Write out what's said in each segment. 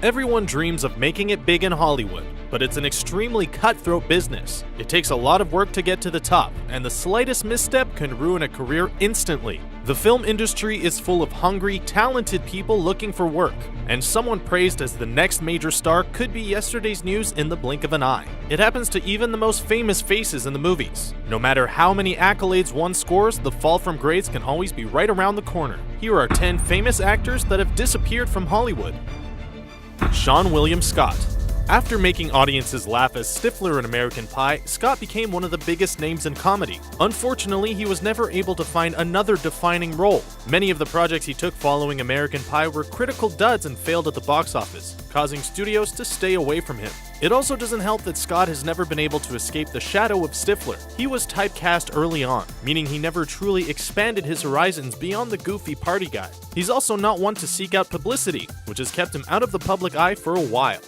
Everyone dreams of making it big in Hollywood, but it's an extremely cutthroat business. It takes a lot of work to get to the top, and the slightest misstep can ruin a career instantly. The film industry is full of hungry, talented people looking for work, and someone praised as the next major star could be yesterday's news in the blink of an eye. It happens to even the most famous faces in the movies. No matter how many accolades one scores, the fall from grace can always be right around the corner. Here are 10 famous actors that have disappeared from Hollywood. Seann William Scott. After making audiences laugh as Stifler in American Pie, Scott became one of the biggest names in comedy. Unfortunately, he was never able to find another defining role. Many of the projects he took following American Pie were critical duds and failed at the box office, causing studios to stay away from him. It also doesn't help that Scott has never been able to escape the shadow of Stifler. He was typecast early on, meaning he never truly expanded his horizons beyond the goofy party guy. He's also not one to seek out publicity, which has kept him out of the public eye for a while.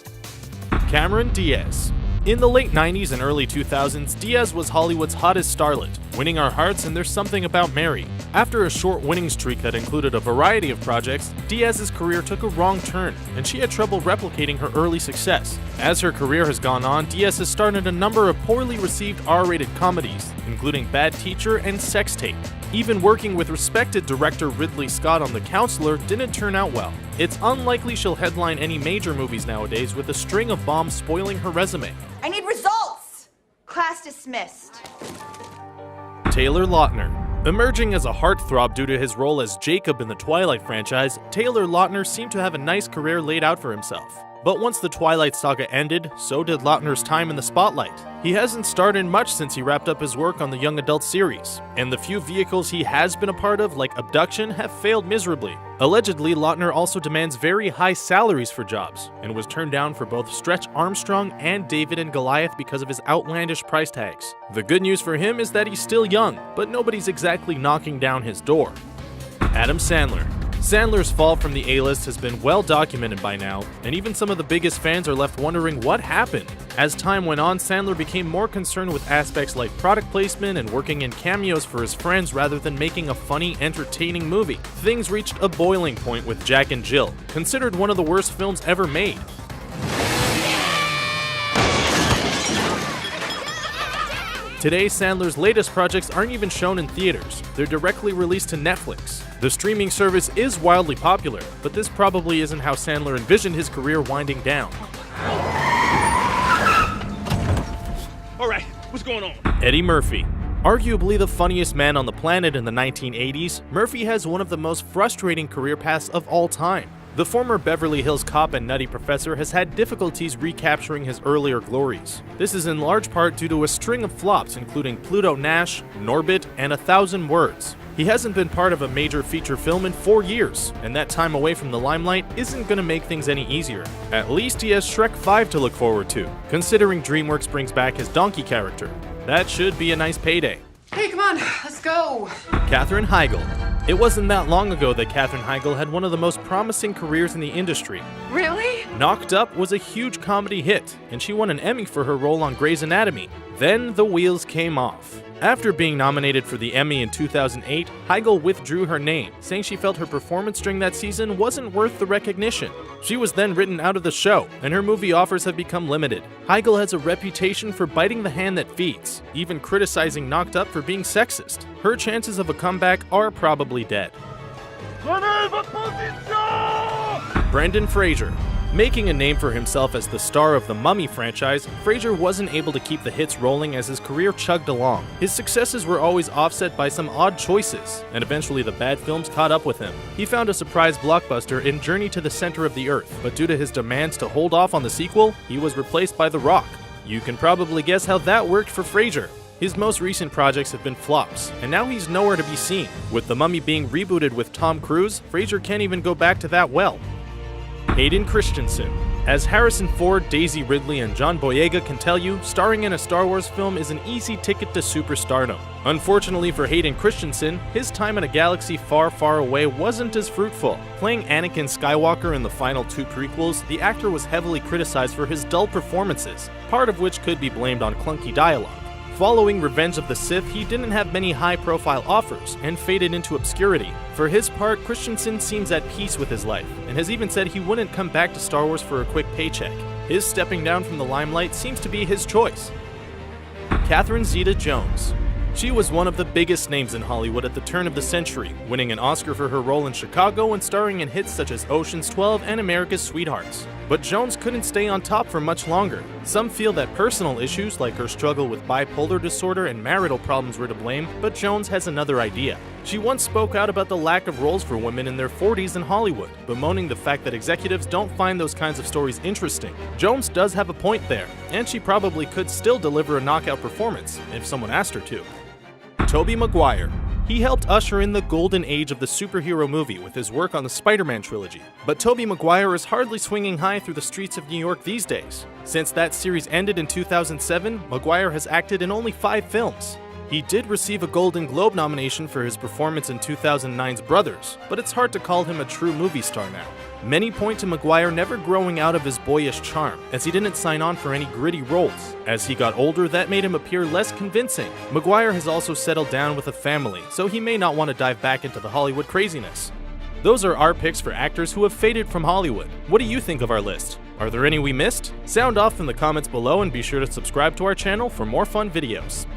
Cameron Diaz. In the late 90s and early 2000s, Diaz was Hollywood's hottest starlet, winning our hearts and There's Something About Mary. After a short winning streak that included a variety of projects, Diaz's career took a wrong turn, and she had trouble replicating her early success. As her career has gone on, Diaz has starred in a number of poorly received R-rated comedies, including Bad Teacher and Sex Tape. Even working with respected director Ridley Scott on The Counselor didn't turn out well. It's unlikely she'll headline any major movies nowadays, with a string of bombs spoiling her resume. I need results! Class dismissed. Taylor Lautner. Emerging as a heartthrob due to his role as Jacob in the Twilight franchise, Taylor Lautner seemed to have a nice career laid out for himself. But once the Twilight saga ended, so did Lautner's time in the spotlight. He hasn't starred in much since he wrapped up his work on the young adult series, and the few vehicles he has been a part of, like Abduction, have failed miserably. Allegedly, Lautner also demands very high salaries for jobs, and was turned down for both Stretch Armstrong and David and Goliath because of his outlandish price tags. The good news for him is that he's still young, but nobody's exactly knocking down his door. Adam Sandler. Sandler's fall from the A-list has been well documented by now, and even some of the biggest fans are left wondering what happened. As time went on, Sandler became more concerned with aspects like product placement and working in cameos for his friends rather than making a funny, entertaining movie. Things reached a boiling point with Jack and Jill, considered one of the worst films ever made. Today, Sandler's latest projects aren't even shown in theaters. They're directly released to Netflix. The streaming service is wildly popular, but this probably isn't how Sandler envisioned his career winding down. Alright, what's going on? Eddie Murphy. Arguably the funniest man on the planet in the 1980s, Murphy has one of the most frustrating career paths of all time. The former Beverly Hills cop and nutty professor has had difficulties recapturing his earlier glories. This is in large part due to a string of flops including Pluto Nash, Norbit, and 1,000 Words. He hasn't been part of a major feature film in 4 years, and that time away from the limelight isn't gonna make things any easier. At least he has Shrek 5 to look forward to, considering DreamWorks brings back his donkey character. That should be a nice payday. Hey, come on, let's go. Katherine Heigl. It wasn't that long ago that Katherine Heigl had one of the most promising careers in the industry. Really? Knocked Up was a huge comedy hit, and she won an Emmy for her role on Grey's Anatomy. Then the wheels came off. After being nominated for the Emmy in 2008, Heigl withdrew her name, saying she felt her performance during that season wasn't worth the recognition. She was then written out of the show, and her movie offers have become limited. Heigl has a reputation for biting the hand that feeds, even criticizing Knocked Up for being sexist. Her chances of a comeback are probably dead. Brendan Fraser. Making a name for himself as the star of the Mummy franchise, Fraser wasn't able to keep the hits rolling as his career chugged along. His successes were always offset by some odd choices, and eventually the bad films caught up with him. He found a surprise blockbuster in Journey to the Center of the Earth, but due to his demands to hold off on the sequel, he was replaced by The Rock. You can probably guess how that worked for Fraser. His most recent projects have been flops, and now he's nowhere to be seen. With The Mummy being rebooted with Tom Cruise, Fraser can't even go back to that well. Hayden Christensen. As Harrison Ford, Daisy Ridley, and John Boyega can tell you, starring in a Star Wars film is an easy ticket to superstardom. Unfortunately for Hayden Christensen, his time in a galaxy far, far away wasn't as fruitful. Playing Anakin Skywalker in the final 2 prequels, the actor was heavily criticized for his dull performances, part of which could be blamed on clunky dialogue. Following Revenge of the Sith, he didn't have many high-profile offers and faded into obscurity. For his part, Christensen seems at peace with his life and has even said he wouldn't come back to Star Wars for a quick paycheck. His stepping down from the limelight seems to be his choice. Catherine Zeta-Jones. She was one of the biggest names in Hollywood at the turn of the century, winning an Oscar for her role in Chicago and starring in hits such as Ocean's 12 and America's Sweethearts. But Jones couldn't stay on top for much longer. Some feel that personal issues like her struggle with bipolar disorder and marital problems were to blame, but Jones has another idea. She once spoke out about the lack of roles for women in their 40s in Hollywood, bemoaning the fact that executives don't find those kinds of stories interesting. Jones does have a point there, and she probably could still deliver a knockout performance if someone asked her to. Tobey Maguire. He helped usher in the golden age of the superhero movie with his work on the Spider-Man trilogy, but Tobey Maguire is hardly swinging high through the streets of New York these days. Since that series ended in 2007, Maguire has acted in only 5 films. He did receive a Golden Globe nomination for his performance in 2009's Brothers, but it's hard to call him a true movie star now. Many point to Maguire never growing out of his boyish charm, as he didn't sign on for any gritty roles. As he got older, that made him appear less convincing. Maguire has also settled down with a family, so he may not want to dive back into the Hollywood craziness. Those are our picks for actors who have faded from Hollywood. What do you think of our list? Are there any we missed? Sound off in the comments below and be sure to subscribe to our channel for more fun videos.